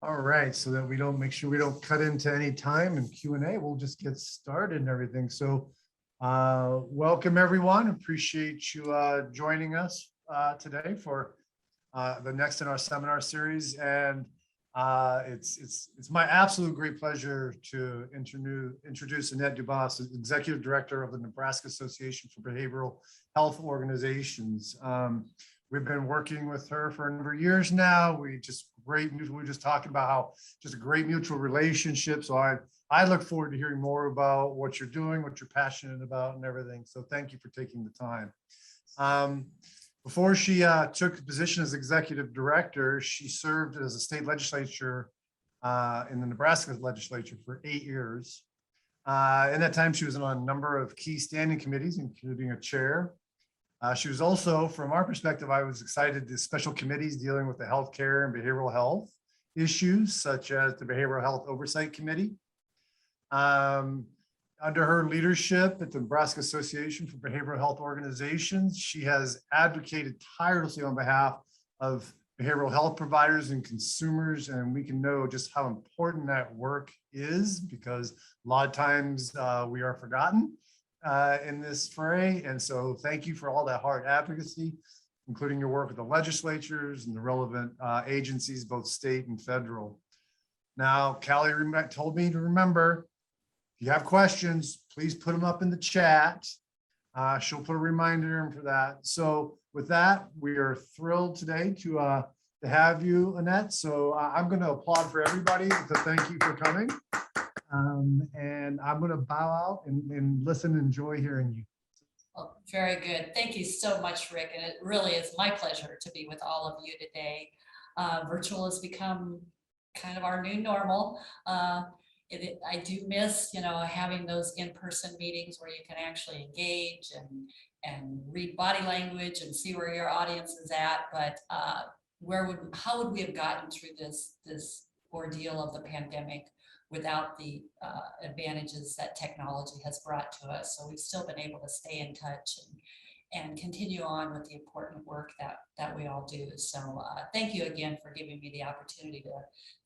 All right, so that we don't make sure we don't cut into any time in Q&A, we'll just get started and everything. So welcome everyone. Appreciate you joining us today for the next in our seminar series. And it's my absolute great pleasure to introduce Annette Dubas, Executive Director of the Nebraska Association for Behavioral Health Organizations. We've been working with her for a number of years now. We were just talking about how just a great mutual relationship. So I look forward to hearing more about what you're doing, what you're passionate about and everything. So thank you for taking the time. Before she took the position as executive director, she served as a state legislature in the Nebraska legislature for 8 years. In that time, she was on a number of key standing committees, including a chair. She was also, from our perspective, I was excited to special committees dealing with the healthcare and behavioral health issues, such as the Behavioral Health Oversight Committee. Under her leadership at the Nebraska Association for Behavioral Health Organizations, she has advocated tirelessly on behalf of behavioral health providers and consumers, and we can know just how important that work is because a lot of times we are forgotten in this fray. And so thank you for all that hard advocacy, including your work with the legislatures and the relevant agencies, both state and federal. Now, Callie told me to remember, if you have questions, please put them up in the chat. She'll put a reminder in for that. So with that, we are thrilled today to have you, Annette. So I'm going to applaud for everybody to thank you for coming. And I'm going to bow out and listen and enjoy hearing you. Well, very good. Thank you so much, Rick. And it really is my pleasure to be with all of you today. Virtual has become kind of our new normal. I do miss, having those in-person meetings where you can actually engage and read body language and see where your audience is at. But how would we have gotten through this ordeal of the pandemic without the advantages that technology has brought to us? So we've still been able to stay in touch and continue on with the important work that we all do. So thank you again for giving me the opportunity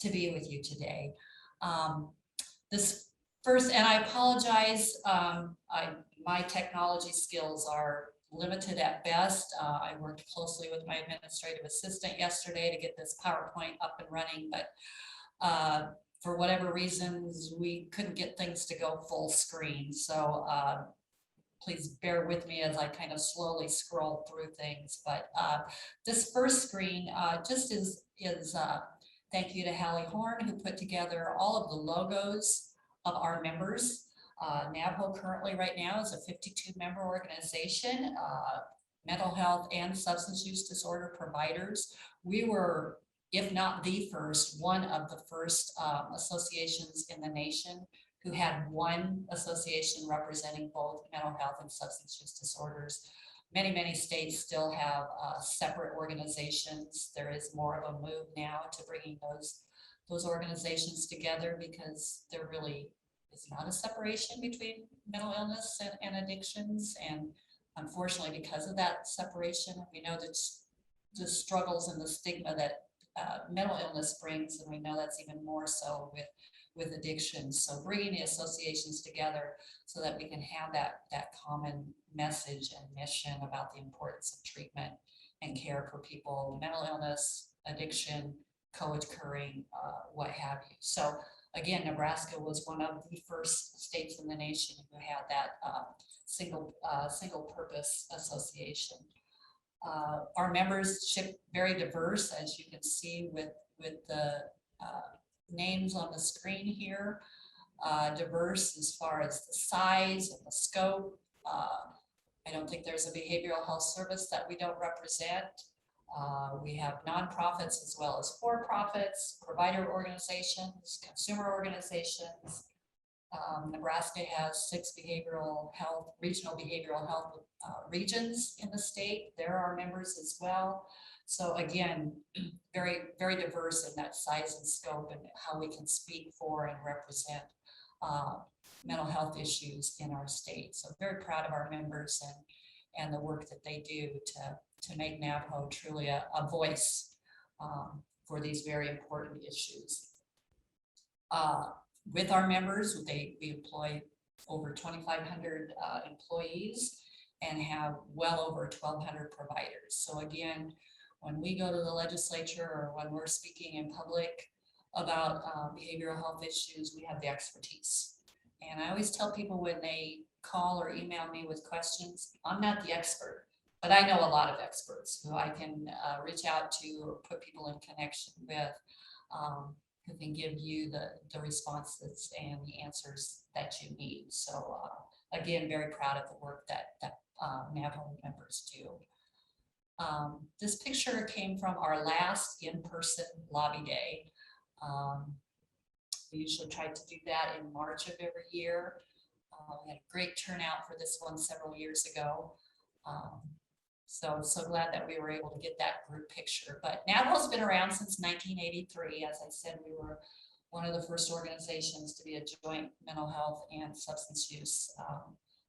to be with you today. This first, and I apologize, my technology skills are limited at best. I worked closely with my administrative assistant yesterday to get this PowerPoint up and running, but for whatever reasons, we couldn't get things to go full screen. So please bear with me as I kind of slowly scroll through things. But this first screen just is thank you to Hallie Horn, who put together all of the logos of our members. NABHO currently right now is a 52-member organization, mental health and substance use disorder providers. We were, if not the first, one of the first associations in the nation who had one association representing both mental health and substance use disorders. Many, many states still have separate organizations. There is more of a move now to bringing those organizations together because there really is not a separation between mental illness and addictions. And unfortunately, because of that separation, we know that the struggles and the stigma that mental illness brings, and we know that's even more so with addiction. So bringing the associations together so that we can have that common message and mission about the importance of treatment and care for people, mental illness, addiction, co-occurring, what have you. So again, Nebraska was one of the first states in the nation who had that single purpose association. Our membership very diverse, as you can see with the names on the screen here, diverse as far as the size and the scope. I don't think there's a behavioral health service that we don't represent. We have nonprofits as well as for-profits, provider organizations, consumer organizations. Nebraska has 6 regional behavioral health regions in the state. They're our members as well. So again, very, very diverse in that size and scope and how we can speak for and represent mental health issues in our state. So very proud of our members and the work that they do to make NABHO truly a voice for these very important issues. With our members, we employ over 2,500 employees and have well over 1,200 providers. So again, when we go to the legislature or when we're speaking in public about behavioral health issues, we have the expertise. And I always tell people when they call or email me with questions, I'm not the expert, but I know a lot of experts who I can reach out to or put people in connection with, who can give you the responses and the answers that you need. So again, very proud of the work that NAVHO members do. This picture came from our last in-person lobby day. We usually try to do that in March of every year. We had a great turnout for this one several years ago. So glad that we were able to get that group picture. But NAVHO's been around since 1983. As I said, we were one of the first organizations to be a joint mental health and substance use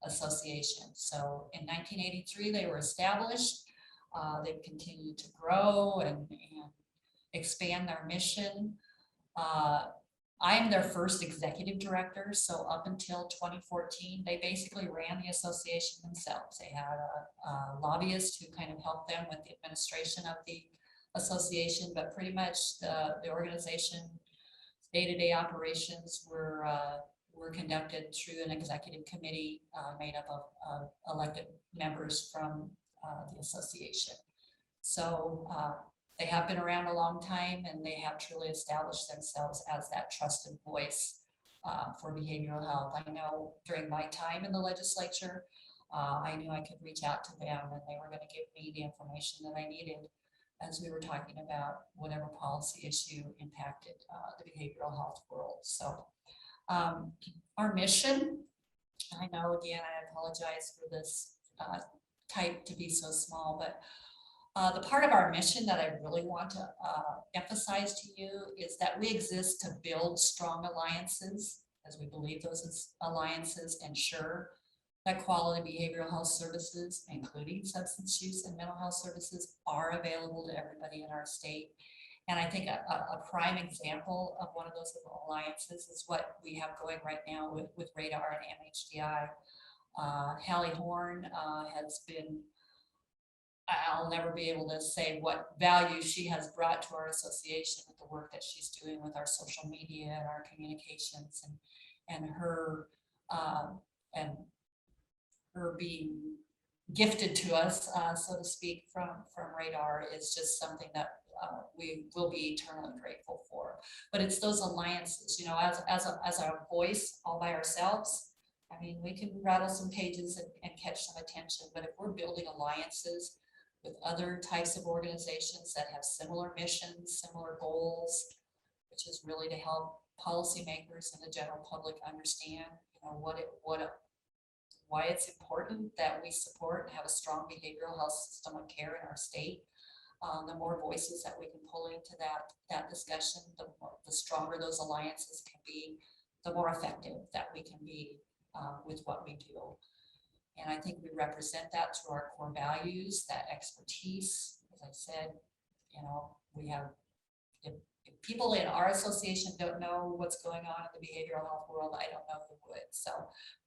association. So in 1983, they were established. They've continued to grow and expand their mission. I am their first executive director. So up until 2014, they basically ran the association themselves. They had a lobbyist who kind of helped them with the administration of the association, but pretty much the organization day-to-day operations were conducted through an executive committee made up of elected members from the association. So they have been around a long time, and they have truly established themselves as that trusted voice for behavioral health. I know during my time in the legislature, I knew I could reach out to them and they were going to give me the information that I needed as we were talking about whatever policy issue impacted the behavioral health world. So our mission, I know again, I apologize for this type to be so small, but the part of our mission that I really want to emphasize to you is that we exist to build strong alliances, as we believe those alliances ensure that quality behavioral health services, including substance use and mental health services, are available to everybody in our state. And I think a prime example of one of those alliances is what we have going right now with RDAR and MHDI. Hallie Horn has been, I'll never be able to say what value she has brought to our association with the work that she's doing with our social media and our communications, and her being gifted to us, so to speak, from RDAR is just something that we will be eternally grateful for. But it's those alliances, you know, as a voice all by ourselves, I mean, we can rattle some pages and catch some attention, but if we're building alliances with other types of organizations that have similar missions, similar goals, which is really to help policymakers and the general public understand, you know, why it's important that we support and have a strong behavioral health system of care in our state. The more voices that we can pull into that discussion, the stronger those alliances can be, the more effective that we can be with what we do. And I think we represent that through our core values, that expertise. As I said, you know, we have, if people in our association don't know what's going on in the behavioral health world, I don't know who would. So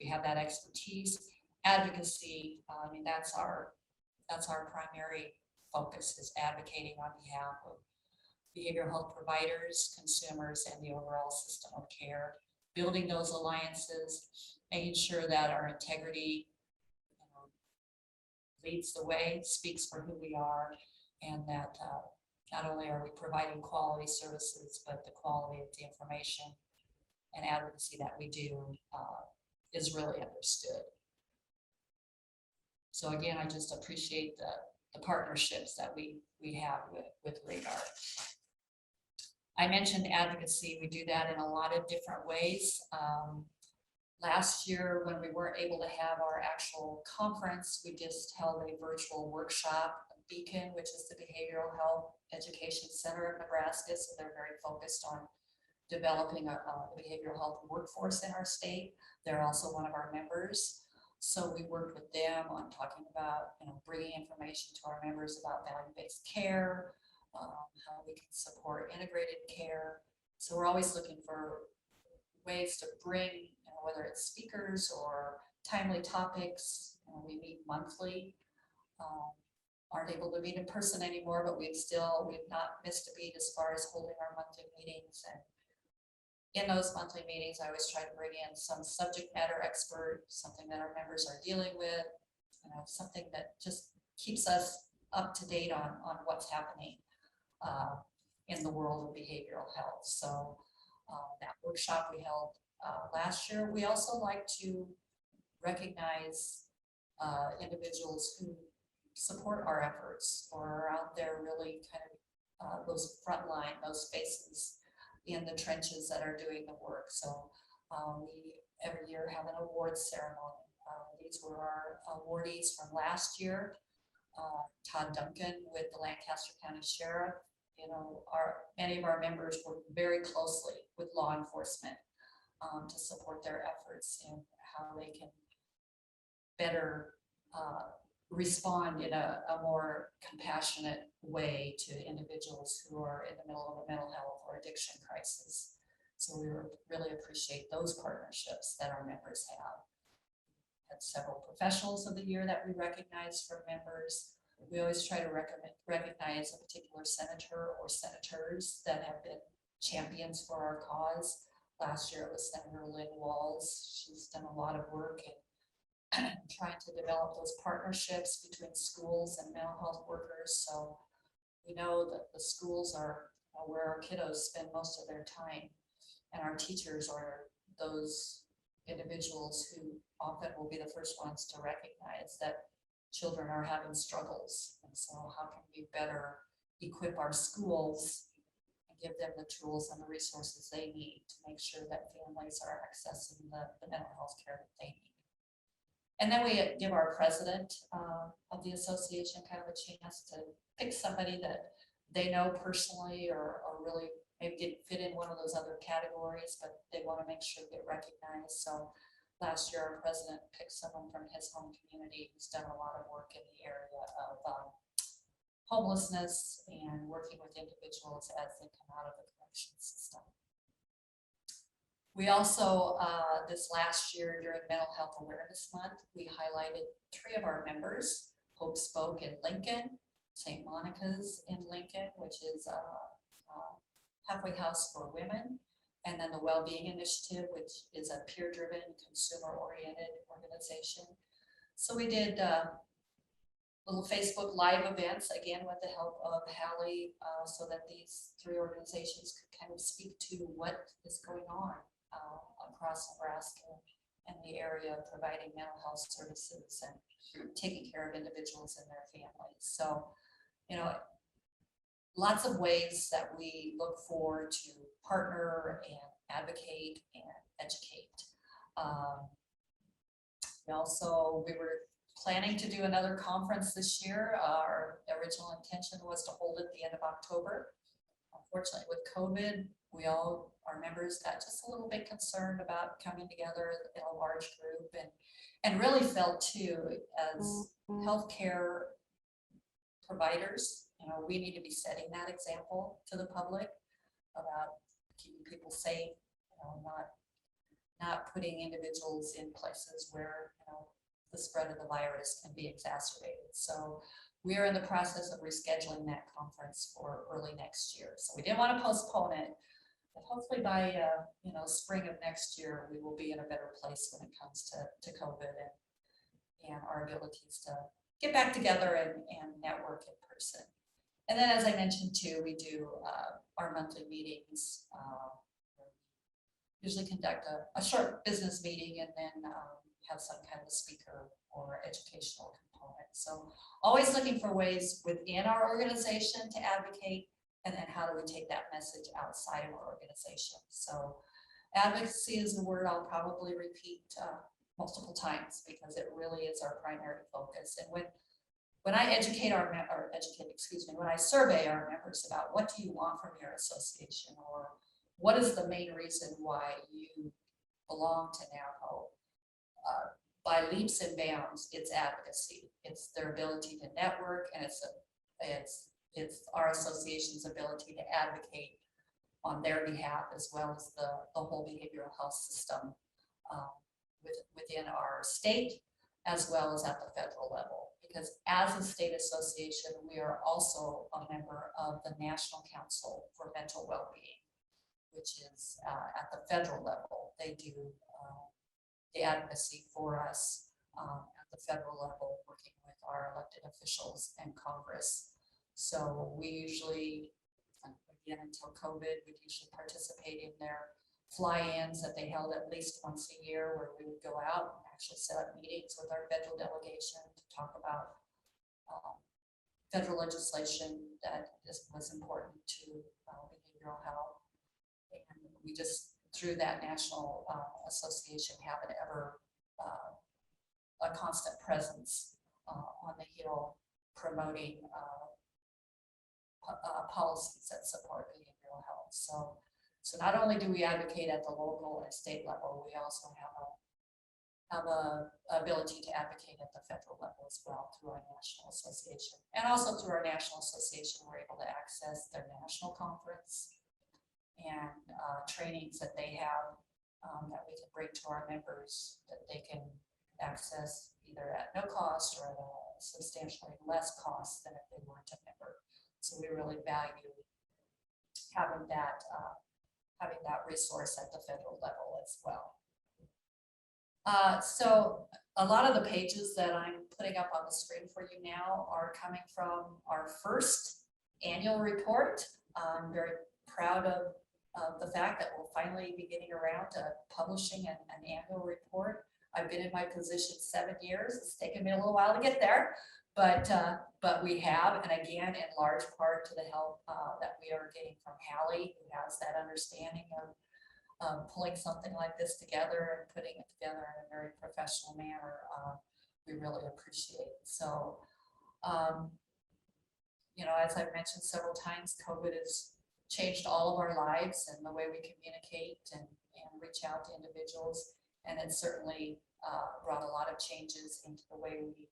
we have that expertise, advocacy. I mean, that's our primary focus, is advocating on behalf of behavioral health providers, consumers, and the overall system of care, building those alliances, making sure that our integrity leads the way, speaks for who we are, and that not only are we providing quality services, but the quality of the information and advocacy that we do is really understood. So again, I just appreciate the partnerships that we have with RDAR. I mentioned advocacy. We do that in a lot of different ways. Last year, when we weren't able to have our actual conference, we just held a virtual workshop, Beacon, which is the Behavioral Health Education Center of Nebraska. So they're very focused on developing a behavioral health workforce in our state. They're also one of our members. So we worked with them on talking about, you know, bringing information to our members about value-based care, how we can support integrated care. So we're always looking for ways to bring, whether it's speakers or timely topics. We meet monthly. Aren't able to meet in person anymore, but we've not missed a beat as far as holding our monthly meetings. And in those monthly meetings, I always try to bring in some subject matter expert, something that our members are dealing with, something that just keeps us up to date on what's happening in the world of behavioral health. So that workshop we held last year. We also like to recognize individuals who support our efforts or are out there really kind of those frontline, those faces in the trenches that are doing the work. So we every year have an awards ceremony. These were our awardees from last year. Todd Duncan with the Lancaster County Sheriff. Many of our members work very closely with law enforcement to support their efforts and how they can better respond in a more compassionate way to individuals who are in the middle of a mental health or addiction crisis. So we really appreciate those partnerships that our members have. Had several professionals of the year that we recognize for members. We always try to recognize a particular senator or senators that have been champions for our cause. Last year it was Senator Lynn Walls. She's done a lot of work in trying to develop those partnerships between schools and mental health workers. So we know that the schools are where our kiddos spend most of their time, and our teachers are those individuals who often will be the first ones to recognize that children are having struggles. And so how can we better equip our schools and give them the tools and the resources they need to make sure that families are accessing the mental health care that they need. And then we give our president of the association kind of a chance to pick somebody that they know personally or really maybe didn't fit in one of those other categories, but they want to make sure they get recognized. So last year, our president picked someone from his home community who's done a lot of work in the area of homelessness and working with individuals as they come out of the correction system. We also, this last year during Mental Health Awareness Month, we highlighted 3 of our members. Hope Spoke in Lincoln, St. Monica's in Lincoln, which is a halfway house for women, and then the Wellbeing Initiative, which is a peer-driven, consumer-oriented organization. So we did little Facebook Live events, again, with the help of Hallie, so that these 3 organizations could kind of speak to what is going on across Nebraska and the area of providing mental health services and taking care of individuals and their families. So, lots of ways that we look forward to partner and advocate and educate. We were planning to do another conference this year. Our original intention was to hold it at the end of October. Unfortunately, with COVID, our members got just a little bit concerned about coming together in a large group and really felt too, as healthcare providers, we need to be setting that example to the public about keeping people safe, not putting individuals in places where, the spread of the virus can be exacerbated. So we are in the process of rescheduling that conference for early next year. So we didn't want to postpone it, but hopefully by, spring of next year, we will be in a better place when it comes to COVID and our abilities to get back together and network in person. And then, as I mentioned too, we do our monthly meetings. Usually conduct a short business meeting and then have some kind of a speaker or educational component. So always looking for ways within our organization to advocate, and then how do we take that message outside of our organization. So advocacy is a word I'll probably repeat multiple times because it really is our primary focus. And when I when I survey our members about what do you want from your association, or what is the main reason why you belong to NAVHO, by leaps and bounds, it's advocacy. It's their ability to network, and it's it's our association's ability to advocate on their behalf, as well as the whole behavioral health system within our state, as well as at the federal level. Because as a state association, we are also a member of the National Council for Mental Wellbeing, which is at the federal level. They do the advocacy for us at the federal level, working with our elected officials and Congress. So we usually, again, until COVID, we'd usually participate in their fly-ins that they held at least once a year, where we would go out and actually set up meetings with our federal delegation to talk about federal legislation that was important to behavioral health. And we just, through that national association, have an ever a constant presence on the Hill, promoting policies that support behavioral health. So not only do we advocate at the local and state level, we also have a ability to advocate at the federal level as well through our national association. And also through our national association, we're able to access their national conference and trainings that they have that we can bring to our members, that they can access either at no cost or at a substantially less cost than if they weren't a member. So we really value having that resource at the federal level as well. So a lot of the pages that I'm putting up on the screen for you now are coming from our first annual report. I'm very proud of the fact that we'll finally be getting around to publishing an annual report. I've been in my position 7 years. It's taken me a little while to get there, but we have, and again, in large part to the help that we are getting from Hallie, who has that understanding of pulling something like this together and putting it together in a very professional manner. We really appreciate it. So, you know, as I've mentioned several times, COVID has changed all of our lives and the way we communicate and reach out to individuals. And it certainly brought a lot of changes into the way we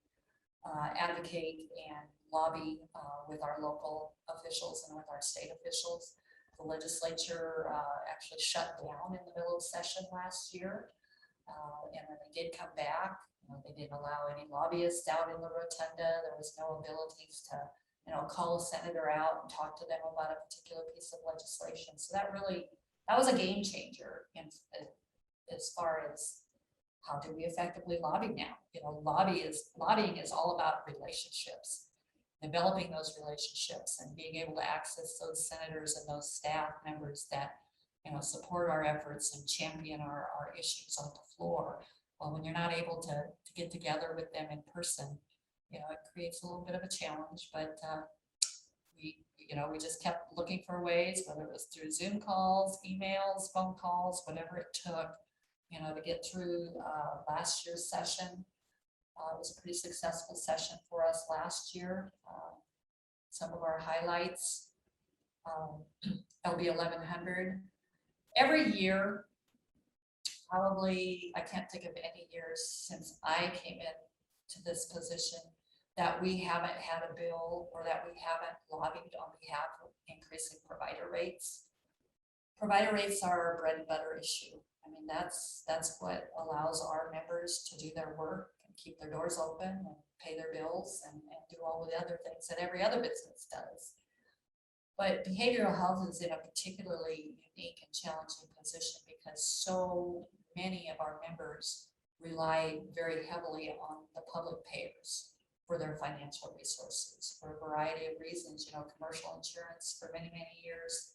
advocate and lobby with our local officials and with our state officials. The legislature actually shut down in the middle of session last year. And when they did come back, you know, they didn't allow any lobbyists out in the rotunda. There was no abilities to, you know, call a senator out and talk to them about a particular piece of legislation. So that was a game changer in as far as how do we effectively lobby now. You know, lobbying is all about relationships, developing those relationships and being able to access those senators and those staff members that, you know, support our efforts and champion our issues on the floor. Well, when you're not able to get together with them in person, you know, it creates a little bit of a challenge, but we just kept looking for ways, whether it was through Zoom calls, emails, phone calls, whatever it took, you know, to get through last year's session. It was a pretty successful session for us last year. Some of our highlights, LB 1100. Every year, probably, I can't think of any years since I came in to this position that we haven't had a bill or that we haven't lobbied on behalf of increasing provider rates. Provider rates are our bread and butter issue. I mean, that's what allows our members to do their work and keep their doors open and pay their bills and do all the other things that every other business does. But behavioral health is in a particularly unique and challenging position because so many of our members rely very heavily on the public payers for their financial resources for a variety of reasons. You know, commercial insurance for many, many years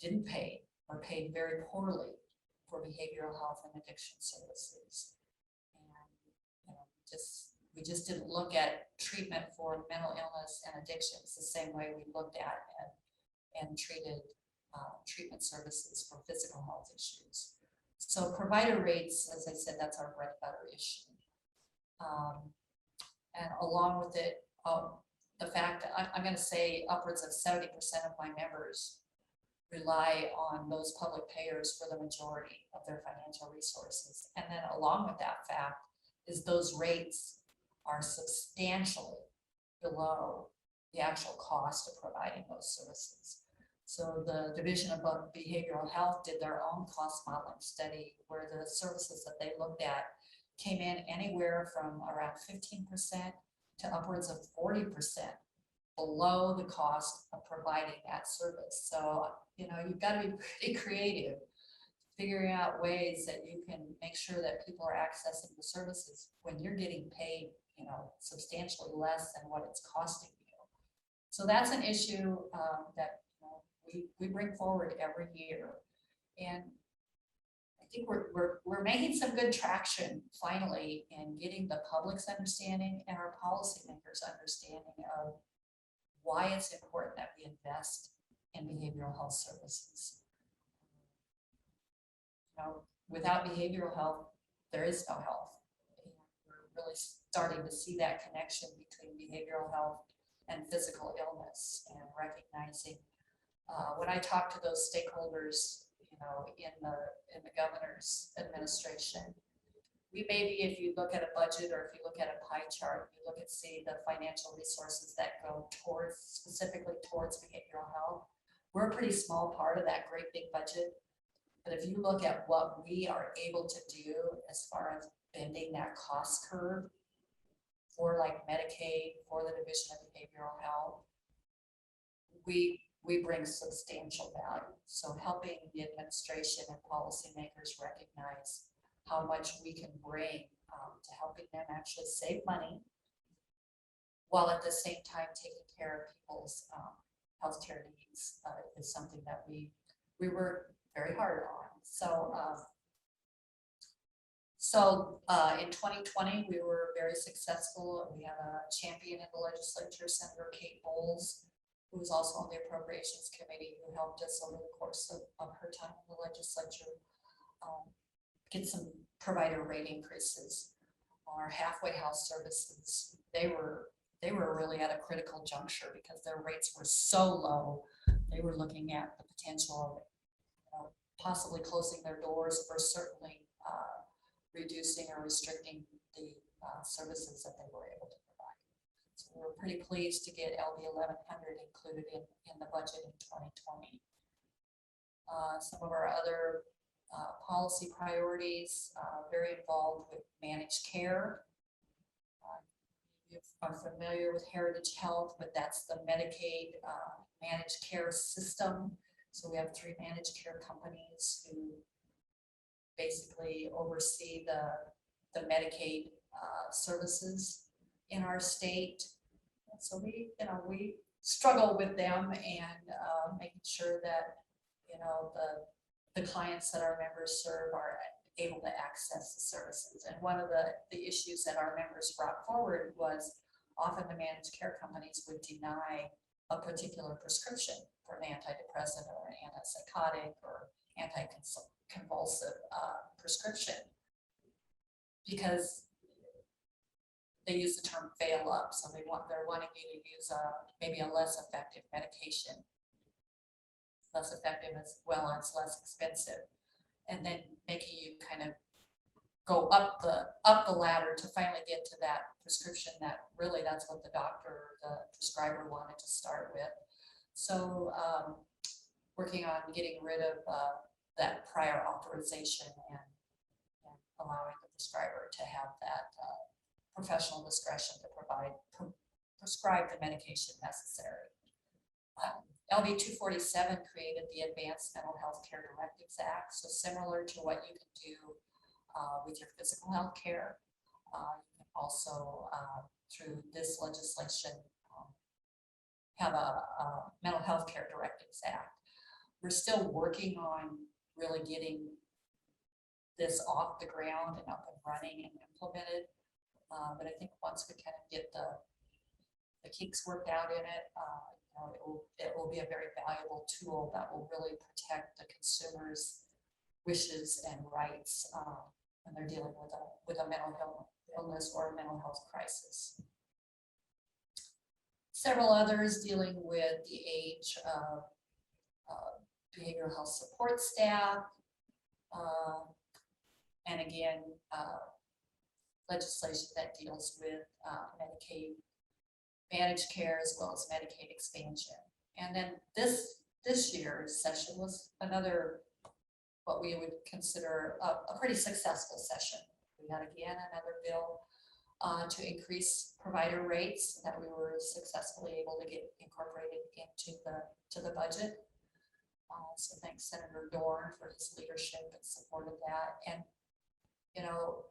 didn't pay or paid very poorly for behavioral health and addiction services. And, you know, we just didn't look at treatment for mental illness and addictions the same way we looked at and treated treatment services for physical health issues. So provider rates, as I said, that's our bread and butter issue. And along with it, the fact that I'm going to say upwards of 70% of my members rely on those public payers for the majority of their financial resources. And then along with that fact is those rates are substantially below the actual cost of providing those services. So the Division of Behavioral Health did their own cost modeling study where the services that they looked at came in anywhere from around 15% to upwards of 40% below the cost of providing that service. So, you've got to be pretty creative, figuring out ways that you can make sure that people are accessing the services when you're getting paid, substantially less than what it's costing you. So that's an issue that we bring forward every year. And I think we're making some good traction finally in getting the public's understanding and our policymakers' understanding of why it's important that we invest in behavioral health services. Without behavioral health, there is no health. And we're really starting to see that connection between behavioral health and physical illness, and recognizing when I talk to those stakeholders, in the governor's administration, we maybe, if you look at a budget or if you look at a pie chart, you look at see the financial resources that go specifically towards behavioral health. We're a pretty small part of that great big budget. But if you look at what we are able to do as far as bending that cost curve for like Medicaid, for the Division of Behavioral Health, we bring substantial value. So helping the administration and policymakers recognize how much we can bring to helping them actually save money, while at the same time taking care of people's healthcare needs is something that we work very hard on. So in 2020, we were very successful. We had a champion in the legislature, Senator Kate Bowles, who was also on the Appropriations Committee, who helped us over the course of her time in the legislature get some provider rate increases. Our halfway house services, they were really at a critical juncture because their rates were so low. They were looking at the potential of possibly closing their doors, or certainly reducing or restricting the services that they were able to provide. So we were pretty pleased to get LB 1100 included in the budget in 2020. Some of our other policy priorities, very involved with managed care. You are familiar with Heritage Health, but that's the Medicaid managed care system. So we have 3 managed care companies who basically oversee the Medicaid services in our state. And so we struggle with them and making sure that the clients that our members serve are able to access the services. And one of the issues that our members brought forward was often the managed care companies would deny a particular prescription for an antidepressant or an antipsychotic or anticonvulsive prescription, because they use the term fail up. So they're wanting you to use maybe a less effective medication, less effective as well as less expensive, and then making you kind of go up the ladder to finally get to that prescription that really that's what the doctor or the prescriber wanted to start with. So working on getting rid of that prior authorization and allowing the prescriber to have that professional discretion to prescribe the medication necessary. LB 247 created the Advanced Mental Health Care Directives Act. So similar to what you can do with your physical health care, you can also, through this legislation, have a Mental Health Care Directives Act. We're still working on really getting this off the ground and up and running and implemented. But I think once we kind of get the kinks worked out in it, it will be a very valuable tool that will really protect the consumer's wishes and rights when they're dealing with a mental illness or a mental health crisis. Several others dealing with the age of behavioral health support staff, and again, legislation that deals with Medicaid managed care as well as Medicaid expansion. And then this year's session was another, what we would consider a pretty successful session. We had again another bill to increase provider rates that we were successfully able to get incorporated into the budget. So thanks Senator Dorn for his leadership and support of that. And you know,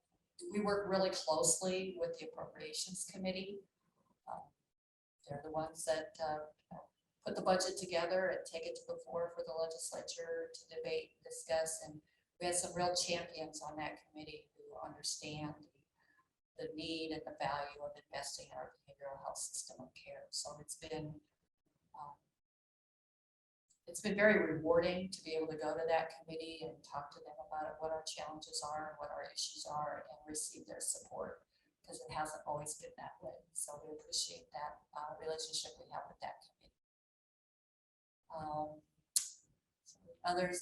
we work really closely with the Appropriations Committee. They're the ones that put the budget together and take it to the floor for the legislature to debate, discuss, and we had some real champions on that committee who understand the need and the value of investing in our behavioral health system of care. So it's been very rewarding to be able to go to that committee and talk to them about what our challenges are and what our issues are and receive their support, because it hasn't always been that way. So we appreciate that relationship we have with that committee. Others,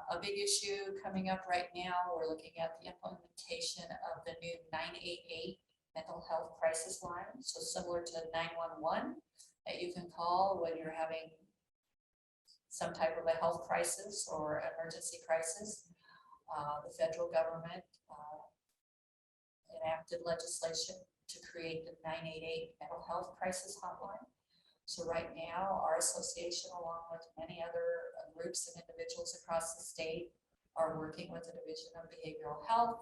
a big issue coming up right now, we're looking at the implementation of the new 988 mental health crisis line. So similar to 911 that you can call when you're having some type of a health crisis or emergency crisis. The federal government enacted legislation to create the 988 mental health crisis hotline. So right now, our association, along with many other groups and individuals across the state, are working with the Division of Behavioral Health,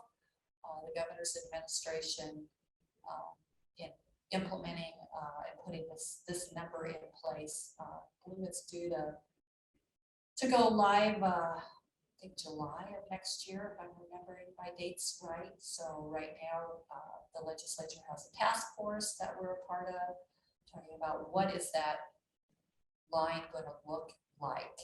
the governor's administration, in implementing and putting this number in place. I believe it's due to go live, I think July of next year, if I'm remembering my dates right. So right now, the legislature has a task force that we're a part of, talking about what is that line going to look like.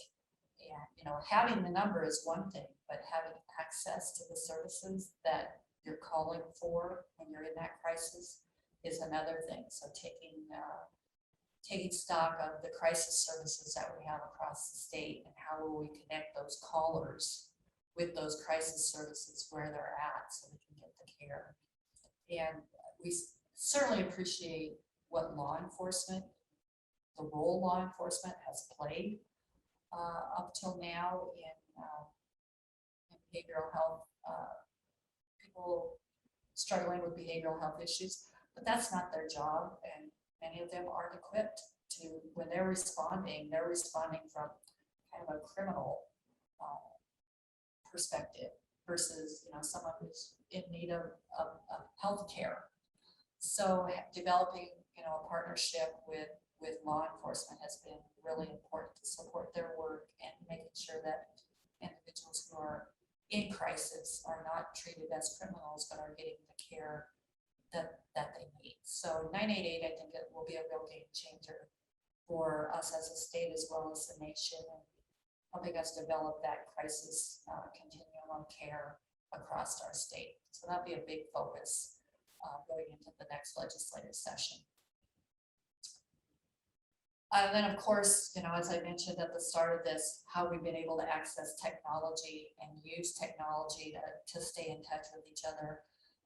And, you know, having the number is one thing, but having access to the services that you're calling for when you're in that crisis is another thing. So taking stock of the crisis services that we have across the state and how will we connect those callers with those crisis services where they're at so they can get the care. And we certainly appreciate what law enforcement, the role law enforcement has played up till now in behavioral health, people struggling with behavioral health issues, but that's not their job, and many of them aren't equipped to, when they're responding from kind of a criminal perspective versus, you know, someone who's in need of health care. So developing, you know, a partnership with law enforcement has been really important to support their work and making sure that individuals who are in crisis are not treated as criminals, but are getting the care that they need. So 988, I think it will be a real game changer for us as a state as well as the nation, and helping us develop that crisis continuum of care across our state. So that'll be a big focus going into the next legislative session. And then, of course, you know, as I mentioned at the start of this, how we've been able to access technology and use technology to stay in touch with each other.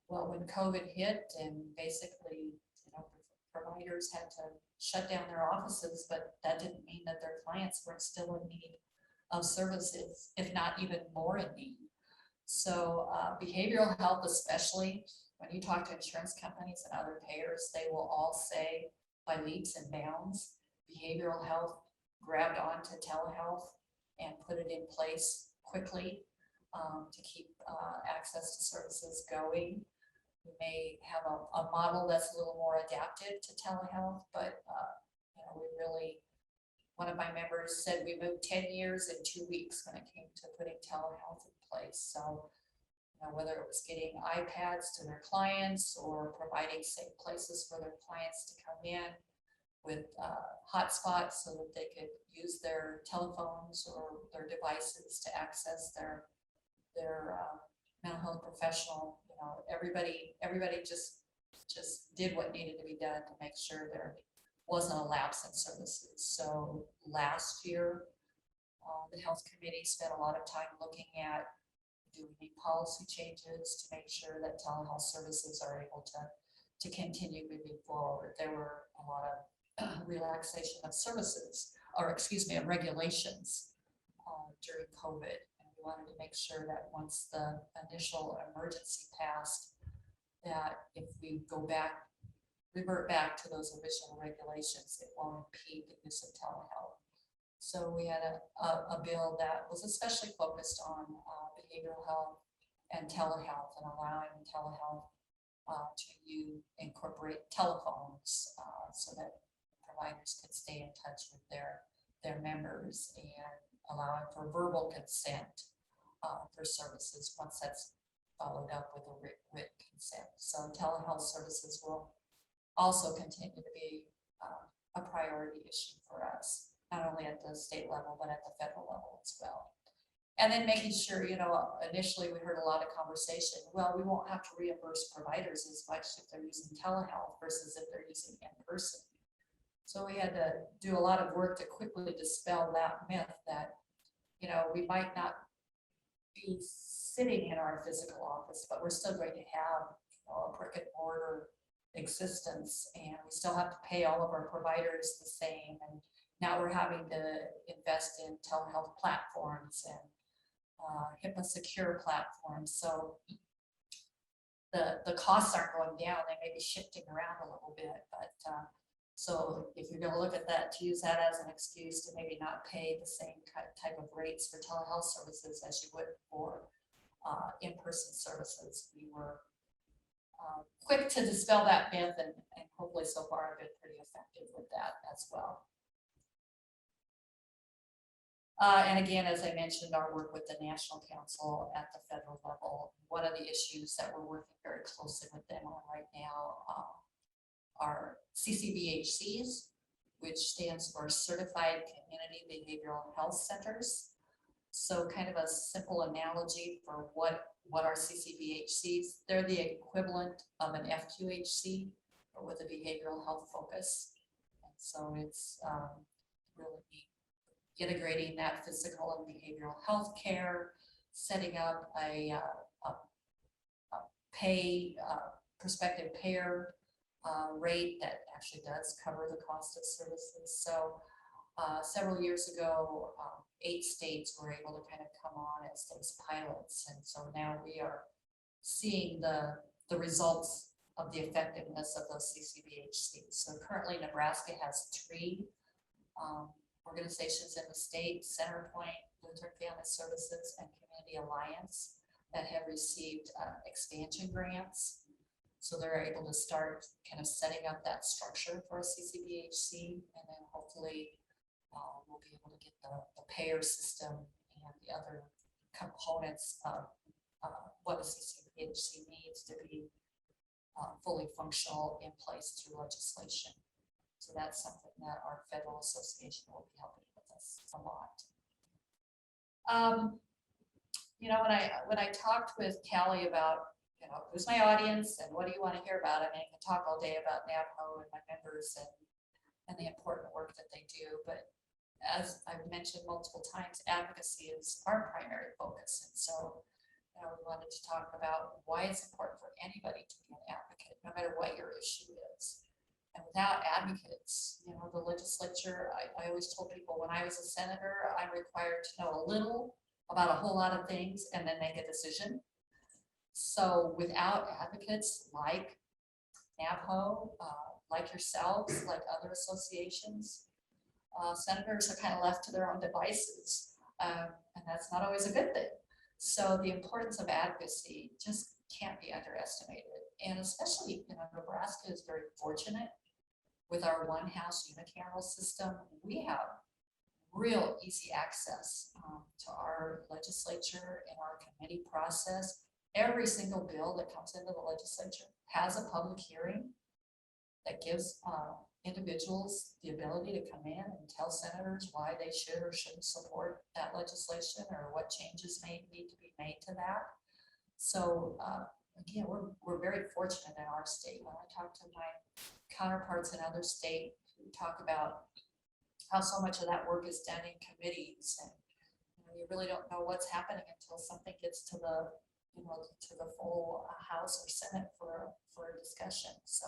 Well, when COVID hit and basically, you know, providers had to shut down their offices, but that didn't mean that their clients weren't still in need of services, if not even more in need. So behavioral health, especially when you talk to insurance companies and other payers, they will all say by leaps and bounds, behavioral health grabbed onto telehealth and put it in place quickly to keep access to services going. We may have a model that's a little more adapted to telehealth, but you know, we really, one of my members said we moved 10 years in 2 weeks when it came to putting telehealth in place. So, you know, whether it was getting iPads to their clients or providing safe places for their clients to come in with hotspots so that they could use their telephones or their devices to access their mental health professional. You know, everybody just did what needed to be done to make sure there wasn't a lapse in services. So last year, the health committee spent a lot of time looking at, do we need policy changes to make sure that telehealth services are able to continue moving forward. There were a lot of relaxation of services, or excuse me, of regulations during COVID. And we wanted to make sure that once the initial emergency passed, that if we revert back to those original regulations, it won't impede the use of telehealth. So we had a bill that was especially focused on behavioral health and telehealth, and allowing telehealth to incorporate telephones so that providers could stay in touch with their members, and allowing for verbal consent for services once that's followed up with a written consent. So telehealth services will also continue to be a priority issue for us, not only at the state level, but at the federal level as well. And then making sure, initially we heard a lot of conversation, well, we won't have to reimburse providers as much if they're using telehealth versus if they're using in-person. So we had to do a lot of work to quickly dispel that myth that, we might not be sitting in our physical office, but we're still going to have a brick and mortar existence, and we still have to pay all of our providers the same. And now we're having to invest in telehealth platforms and HIPAA secure platforms. So the costs aren't going down, they may be shifting around a little bit, but so if you're going to look at that, to use that as an excuse to maybe not pay the same type of rates for telehealth services as you would for in-person services, we were quick to dispel that myth, and hopefully so far I've been pretty effective with that as well. And again, as I mentioned, our work with the National Council at the federal level, one of the issues that we're working very closely with them on right now are CCBHCs, which stands for Certified Community Behavioral Health Centers. So kind of a simple analogy for what are CCBHCs. They're the equivalent of an FQHC, but with a behavioral health focus. And so it's really integrating that physical and behavioral health care, setting up a prospective payer rate that actually does cover the cost of services. So several years ago, 8 states were able to kind of come on as those pilots. And so now we are seeing the results of the effectiveness of those CCBHCs. So currently Nebraska has 3 organizations in the state: Centerpoint, Lutheran Family Services, and Community Alliance, that have received expansion grants. So they're able to start kind of setting up that structure for a CCBHC, and then hopefully we'll be able to get the payer system and the other components of what a CCBHC needs to be fully functional in place through legislation. So that's something that our federal association will be helping with us a lot. When I talked with Callie about, who's my audience and what do you want to hear about? I mean, I can talk all day about NAPO and my members and the important work that they do. But as I've mentioned multiple times, advocacy is our primary focus. And so we wanted to talk about why it's important for anybody to be an advocate, no matter what your issue is. And without advocates, the legislature, I always told people when I was a senator, I'm required to know a little about a whole lot of things and then make a decision. So without advocates like NAPO, like yourselves, like other associations, senators are kind of left to their own devices. And that's not always a good thing. So the importance of advocacy just can't be underestimated. And especially, Nebraska is very fortunate with our one house unicameral system. We have real easy access to our legislature and our committee process. Every single bill that comes into the legislature has a public hearing that gives individuals the ability to come in and tell senators why they should or shouldn't support that legislation or what changes may need to be made to that. So again, we're very fortunate in our state. When I talk to my counterparts in other states who talk about how so much of that work is done in committees, and you really don't know what's happening until something gets to the you know, to the full House or Senate for a discussion. So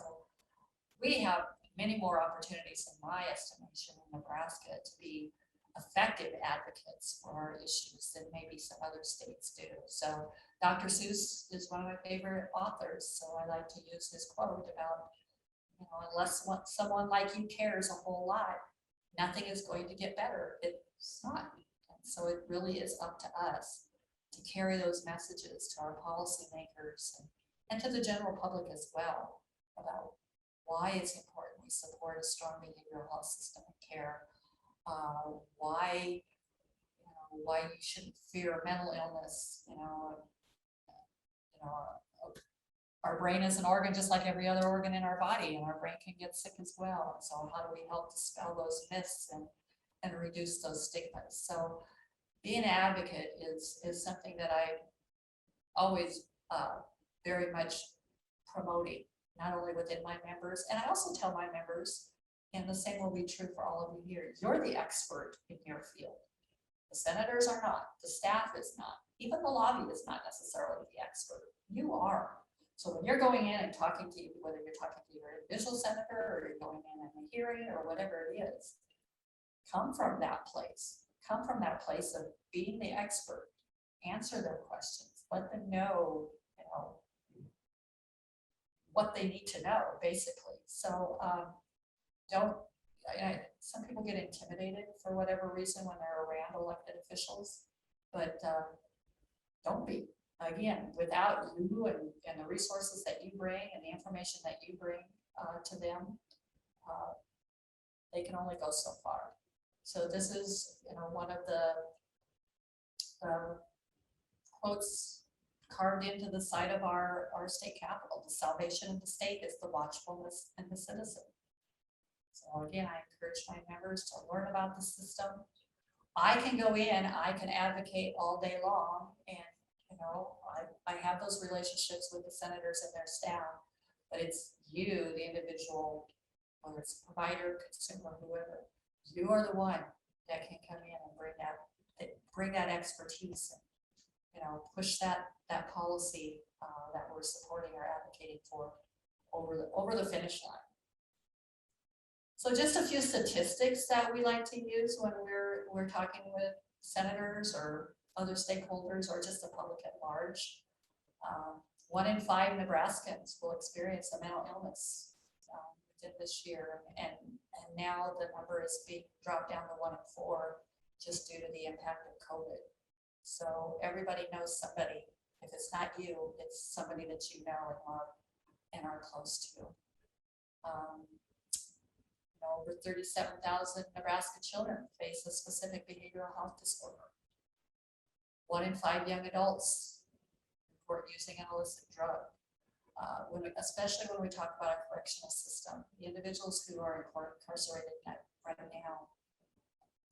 we have many more opportunities, in my estimation, in Nebraska to be effective advocates for our issues than maybe some other states do. So Dr. Seuss is one of my favorite authors. So I like to use his quote about, you know, unless someone like you cares a whole lot, nothing is going to get better. It's not. And so it really is up to us to carry those messages to our policymakers and to the general public as well about why it's important we support a strong behavioral health system of care. Why, you know, why you shouldn't fear mental illness. Our brain is an organ just like every other organ in our body, and our brain can get sick as well. And so how do we help dispel those myths and reduce those stigmas? So being an advocate is something that I always very much promoting, not only within my members, and I also tell my members, and the same will be true for all of you here, you're the expert in your field. The senators are not, the staff is not, even the lobby is not necessarily the expert. You are. So when you're going in and talking to you, whether you're talking to your individual senator or you're going in a hearing or whatever it is, come from that place. Come from that place of being the expert. Answer their questions. Let them know, you know, what they need to know, basically. So some people get intimidated for whatever reason when they're around elected officials, but don't be. Again, without you and the resources that you bring and the information that you bring to them, they can only go so far. So this is, you know, one of the quotes carved into the side of our state capitol. The salvation of the state is the watchfulness and the citizen. So again, I encourage my members to learn about the system. I can go in, I can advocate all day long, and you know, I have those relationships with the senators and their staff, but it's you, the individual, whether it's provider, consumer, whoever, you are the one that can come in and bring that expertise and, you know, push that policy that we're supporting or advocating for over the finish line. So just a few statistics that we like to use when we're talking with senators or other stakeholders or just the public at large. 1 in 5 Nebraskans will experience a mental illness within this year, and now the number is being dropped down to 1 in 4 just due to the impact of COVID. So everybody knows somebody. If it's not you, it's somebody that you know and love and are close to. Over 37,000 Nebraska children face a specific behavioral health disorder. 1 in 5 young adults report using an illicit drug. Especially when we talk about our correctional system, the individuals who are incarcerated right now,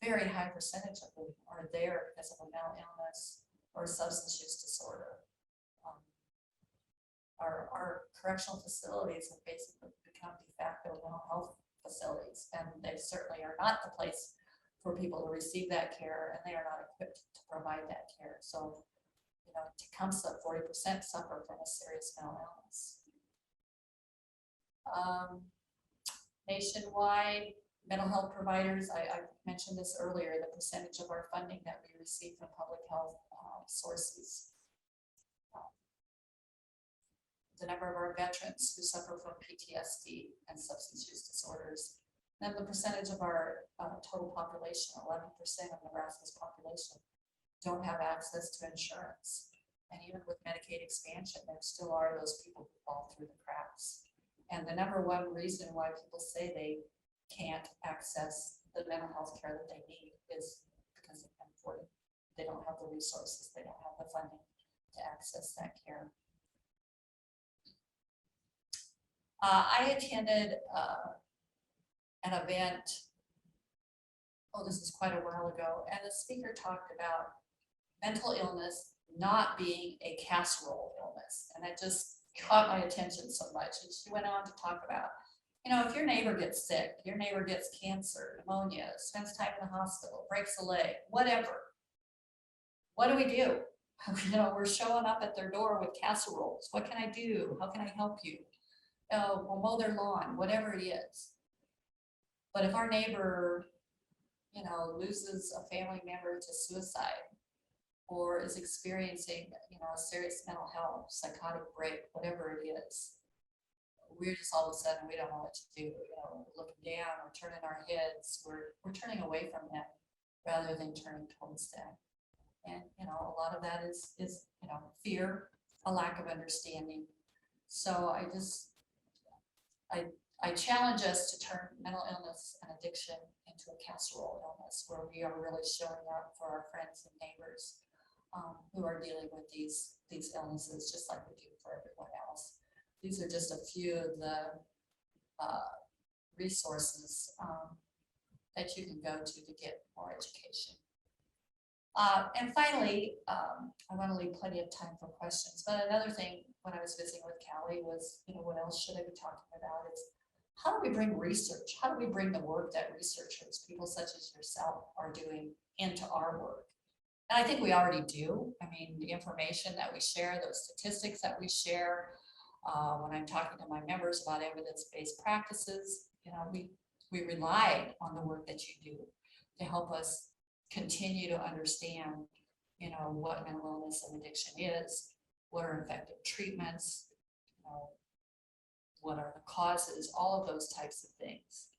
very high percentage of them are there because of a mental illness or a substance use disorder. Our correctional facilities have basically become de facto mental health facilities, and they certainly are not the place for people to receive that care, and they are not equipped to provide that care. So, you know, Tecumseh, 40% suffer from a serious mental illness. Nationwide, mental health providers, I mentioned this earlier, the percentage of our funding that we receive from public health sources. The number of our veterans who suffer from PTSD and substance use disorders. Then the percentage of our total population, 11% of Nebraska's population, don't have access to insurance. And even with Medicaid expansion, there still are those people who fall through the cracks. And the number one reason why people say they can't access the mental health care that they need is because they can't afford it. They don't have the resources, they don't have the funding to access that care. I attended an event, this is quite a while ago, and the speaker talked about mental illness not being a casserole illness. And that just caught my attention so much. And she went on to talk about, you know, if your neighbor gets sick, your neighbor gets cancer, pneumonia, spends time in the hospital, breaks a leg, whatever, what do we do? You know, we're showing up at their door with casseroles. What can I do? How can I help you? We'll mow their lawn, whatever it is. But if our neighbor, you know, loses a family member to suicide or is experiencing, you know, a serious mental health, psychotic break, whatever it is, we're just all of a sudden, we don't know what to do. You know, we're looking down, we're turning our heads, we're turning away from them rather than turning towards them. And, you know, a lot of that is, you know, fear, a lack of understanding. So I challenge us to turn mental illness and addiction into a casserole illness where we are really showing up for our friends and neighbors who are dealing with these illnesses, just like we do for everyone else. These are just a few of the resources that you can go to get more education. And finally, I want to leave plenty of time for questions. But another thing, when I was visiting with Callie, was, you know, what else should I be talking about is how do we bring research? How do we bring the work that researchers, people such as yourself, are doing into our work? And I think we already do. I mean, the information that we share, those statistics that we share, when I'm talking to my members about evidence-based practices, you know, we rely on the work that you do to help us continue to understand, you know, what mental illness and addiction is, what are effective treatments, you know, what are the causes, all of those types of things.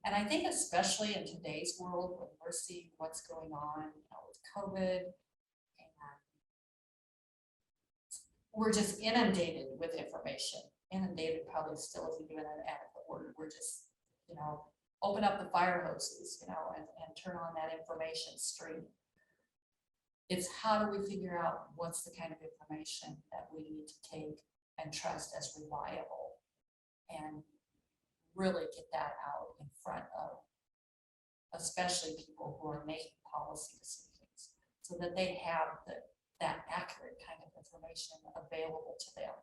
And I think especially in today's world, when we're seeing what's going on, you know, with COVID, and we're just inundated with information. Inundated probably still isn't even an adequate word. We're just, you know, open up the fire hoses, you know, and turn on that information stream. It's how do we figure out what's the kind of information that we need to take and trust as reliable, and really get that out in front of especially people who are making policy decisions so that they have that accurate kind of information available to them.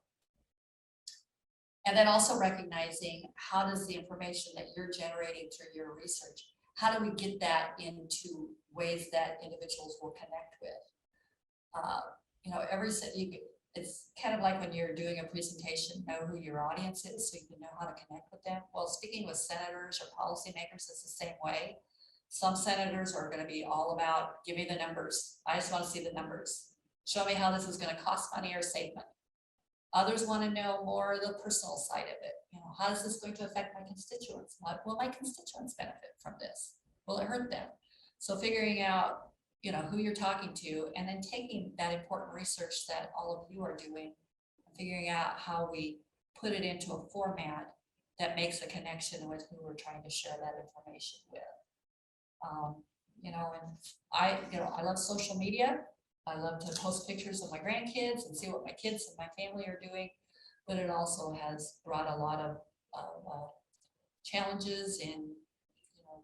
And then also recognizing how does the information that you're generating through your research, how do we get that into ways that individuals will connect with? You know, it's kind of like when you're doing a presentation, know who your audience is so you can know how to connect with them. Well, speaking with senators or policymakers is the same way. Some senators are going to be all about, give me the numbers. I just want to see the numbers. Show me how this is going to cost money or save money. Others want to know more the personal side of it. You know, how is this going to affect my constituents? What will my constituents benefit from this? Will it hurt them? So figuring out, you know, who you're talking to, and then taking that important research that all of you are doing and figuring out how we put it into a format that makes a connection with who we're trying to share that information with. You know, and I love social media. I love to post pictures of my grandkids and see what my kids and my family are doing, but it also has brought a lot of challenges in, you know,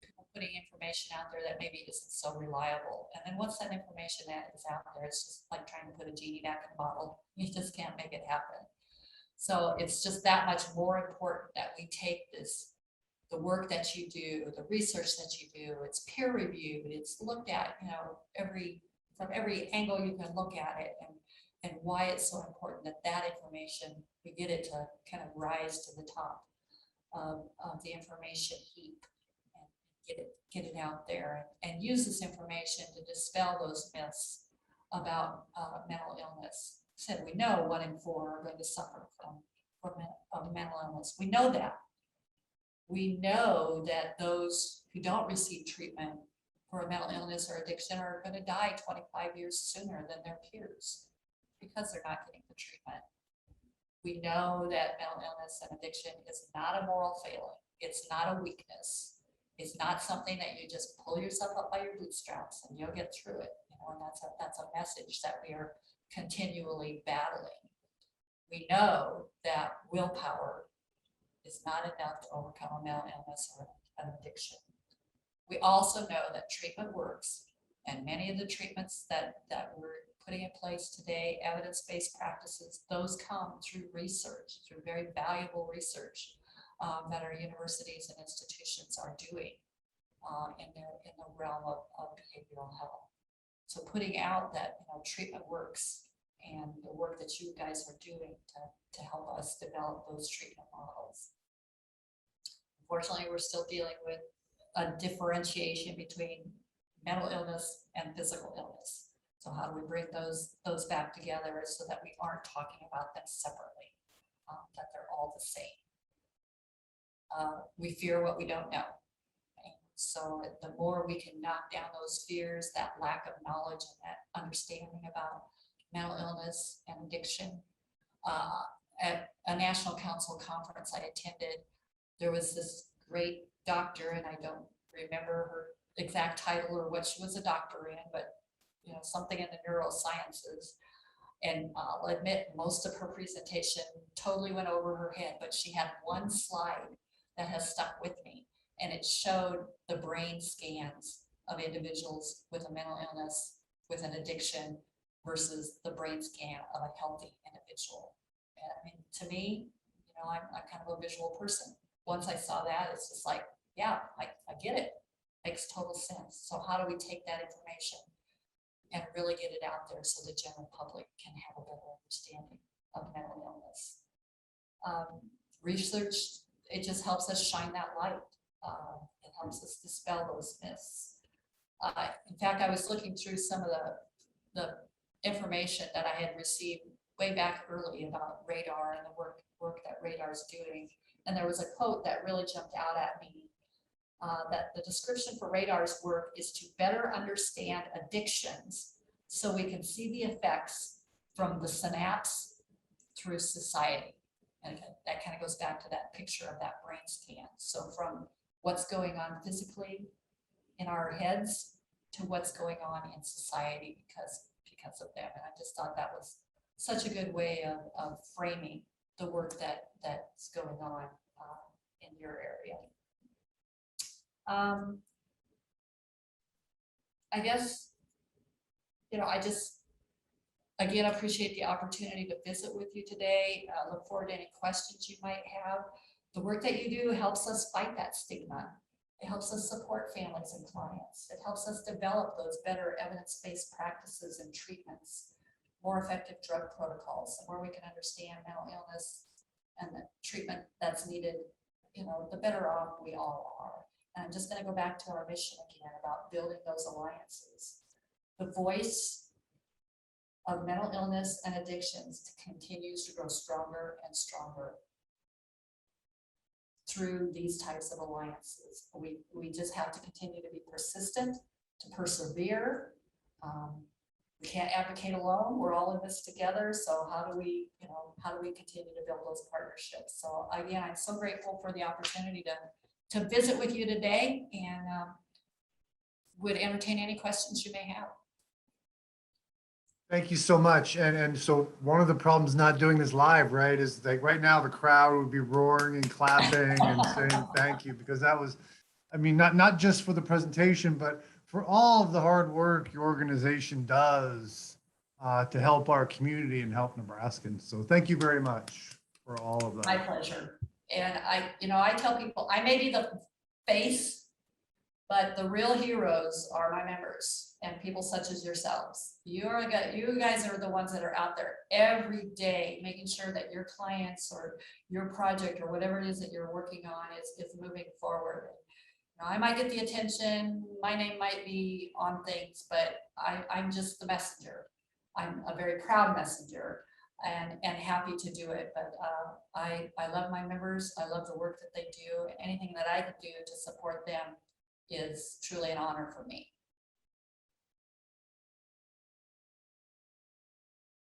people putting information out there that maybe isn't so reliable. And then once that information that is out there, it's just like trying to put a genie back in a bottle. You just can't make it happen. So it's just that much more important that we take the work that you do, the research that you do, it's peer reviewed, it's looked at, you know, from every angle you can look at it, and why it's so important that information, we get it to kind of rise to the top of the information heap and get it out there, and use this information to dispel those myths about mental illness. Said we know 1 in 4 are going to suffer from mental illness. We know that. We know that those who don't receive treatment for a mental illness or addiction are going to die 25 years sooner than their peers because they're not getting the treatment. We know that mental illness and addiction is not a moral failing. It's not a weakness. It's not something that you just pull yourself up by your bootstraps and you'll get through it. You know, and that's a message that we are continually battling. We know that willpower is not enough to overcome a mental illness or an addiction. We also know that treatment works, and many of the treatments that we're putting in place today, evidence-based practices, those come through research, through very valuable research that our universities and institutions are doing in the realm of behavioral health. So putting out that, treatment works, and the work that you guys are doing to help us develop those treatment models. Unfortunately, we're still dealing with a differentiation between mental illness and physical illness. So how do we bring those back together so that we aren't talking about them separately, that they're all the same. We fear what we don't know. Okay? So the more we can knock down those fears, that lack of knowledge and that understanding about mental illness and addiction. At a National Council conference I attended, there was this great doctor, and I don't remember her exact title or what she was a doctor in, but something in the neurosciences. And I'll admit, most of her presentation totally went over her head, but she had one slide that has stuck with me, and it showed the brain scans of individuals with a mental illness, with an addiction, versus the brain scan of a healthy individual. And I mean, to me, I'm kind of a visual person. Once I saw that, it's just like, yeah, I get it. Makes total sense. So how do we take that information and really get it out there so the general public can have a better understanding of mental illness? Research, it just helps us shine that light. It helps us dispel those myths. In fact, I was looking through some of the information that I had received way back early about RDAR and the work that RDAR is doing. And there was a quote that really jumped out at me, that the description for RDAR's work is to better understand addictions so we can see the effects from the synapse through society. And that kind of goes back to that picture of that brain scan. So from what's going on physically in our heads to what's going on in society because of them. And I just thought that was such a good way of framing the work that's going on in your area. I guess, I just, again, appreciate the opportunity to visit with you today. Look forward to any questions you might have. The work that you do helps us fight that stigma. It helps us support families and clients. It helps us develop those better evidence-based practices and treatments, more effective drug protocols, and where we can understand mental illness and the treatment that's needed, the better off we all are. And I'm just going to go back to our mission again about building those alliances. The voice of mental illness and addictions continues to grow stronger and stronger through these types of alliances. We just have to continue to be persistent, to persevere. We can't advocate alone. We're all in this together. So how do we continue to build those partnerships? So again, I'm so grateful for the opportunity to visit with you today, and would entertain any questions you may have. Thank you so much. And so one of the problems not doing this live, right, is like right now the crowd would be roaring and clapping and saying thank you, because that was, I mean, not just for the presentation, but for all of the hard work your organization does to help our community and help Nebraskans. So thank you very much for all of that. My pleasure. And I tell people I may be the face, but the real heroes are my members and people such as yourselves. You guys are the ones that are out there every day making sure that your clients or your project or whatever it is that you're working on is moving forward. I might get the attention, my name might be on things, but I'm just the messenger. I'm a very proud messenger and happy to do it. But I love my members. I love the work that they do. Anything that I can do to support them is truly an honor for me.